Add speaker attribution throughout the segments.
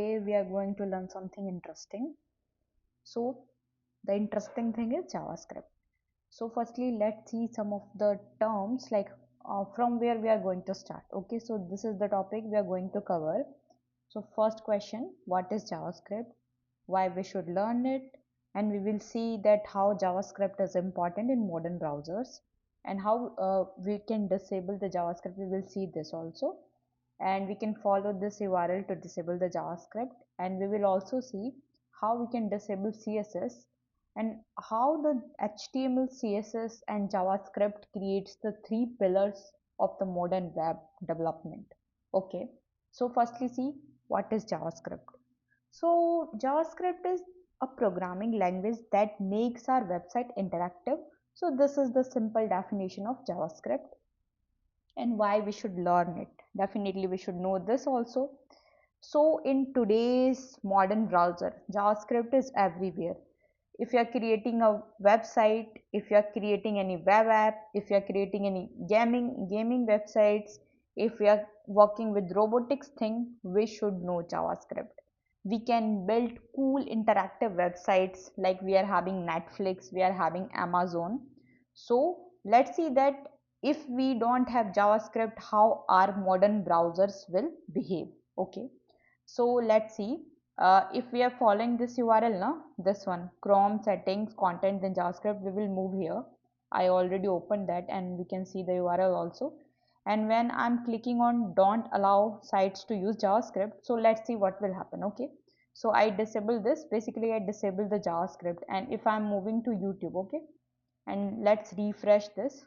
Speaker 1: Today we are going to learn something interesting. So the interesting thing is JavaScript. So firstly, let's see some of the terms like from where we are going to start. Okay, so this is the topic we are going to cover. So first question, what is JavaScript? Why we should learn it? And we will see that how JavaScript is important in modern browsers and how we can disable the JavaScript. We will see this also, and we can follow this URL to disable the JavaScript, and we will also see how we can disable CSS and how the HTML, CSS and JavaScript creates the three pillars of the modern web development. Okay, so firstly see what is JavaScript. So JavaScript is a programming language that makes our website interactive. So this is the simple definition of JavaScript and why we should learn it. Definitely we should know this also. So in today's modern browser, JavaScript is everywhere. If you are creating a website, if you are creating any web app, if you are creating any gaming websites, if we are working with robotics thing, we should know JavaScript. We can build cool interactive websites like we are having Netflix, we are having Amazon. So let's see that if we don't have JavaScript, how our modern browsers will behave. Okay, so let's see. If we are following this URL, now this one, Chrome settings, content, then JavaScript, we will move here. I already opened that and we can see the URL also. And when I'm clicking on don't allow sites to use JavaScript, so let's see what will happen. Okay, so I disable this. Basically, I disable the JavaScript, and if I'm moving to YouTube, okay, and let's refresh this.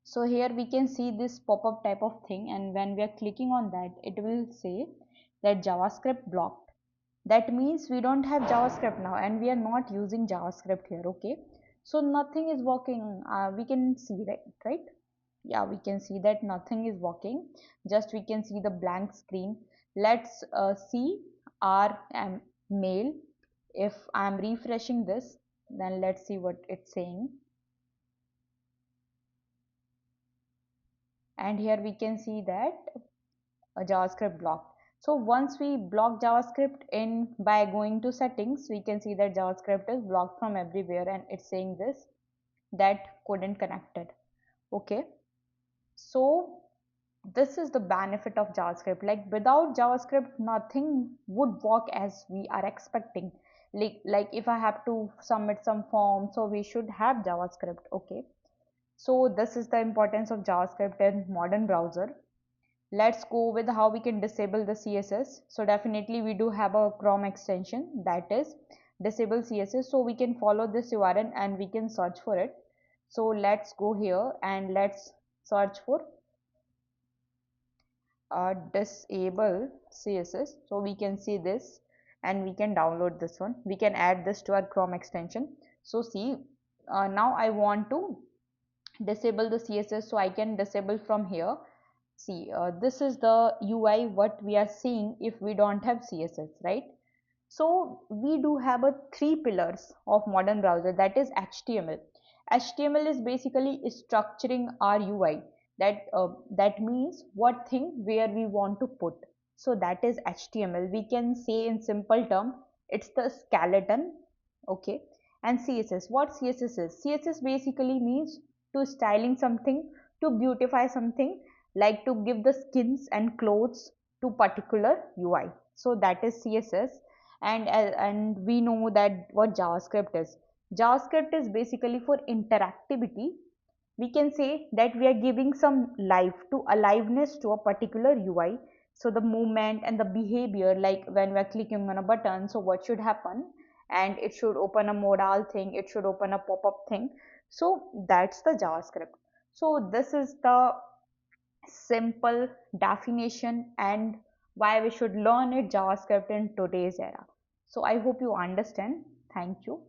Speaker 1: So here we can see this pop-up type of thing, and when we are clicking on that, it will say that JavaScript blocked. That means we don't have JavaScript now and we are not using JavaScript here. Okay, so nothing is working. We can see that, right? Yeah, we can see that nothing is working. Just we can see the blank screen. Let's see our mail. If I'm refreshing this, then let's see what it's saying. And here we can see that a JavaScript blocked. So once we block JavaScript in by going to settings, we can see that JavaScript is blocked from everywhere and it's saying this, that couldn't connected. Okay, so this is the benefit of JavaScript. Like without JavaScript, nothing would work as we are expecting. Like if I have to submit some form, so we should have JavaScript. Okay, so this is the importance of JavaScript in modern browser. Let's go with how we can disable the CSS. So definitely we do have a Chrome extension, that is disable CSS. So we can follow this URL and we can search for it. So let's go here and let's search for disable CSS. So we can see this and we can download this one. We can add this to our Chrome extension. So see, now I want to disable the CSS, so I can disable from here. See, this is the UI what we are seeing if we don't have CSS, right? So we do have a three pillars of modern browser, that is HTML. HTML is basically structuring our UI. That means what thing where we want to put. So that is HTML. We can say in simple term, it's the skeleton. Okay, and CSS. What CSS is? CSS basically means to styling something, to beautify something, like to give the skins and clothes to particular UI. So that is CSS. And we know that what JavaScript is. JavaScript is basically for interactivity. We can say that we are giving some life to aliveness to a particular UI. So the movement and the behavior, like when we are clicking on a button, so what should happen, and it should open a modal thing, it should open a pop-up thing. So that's the JavaScript. So this is the simple definition and why we should learn it JavaScript in today's era. So I hope you understand. Thank you.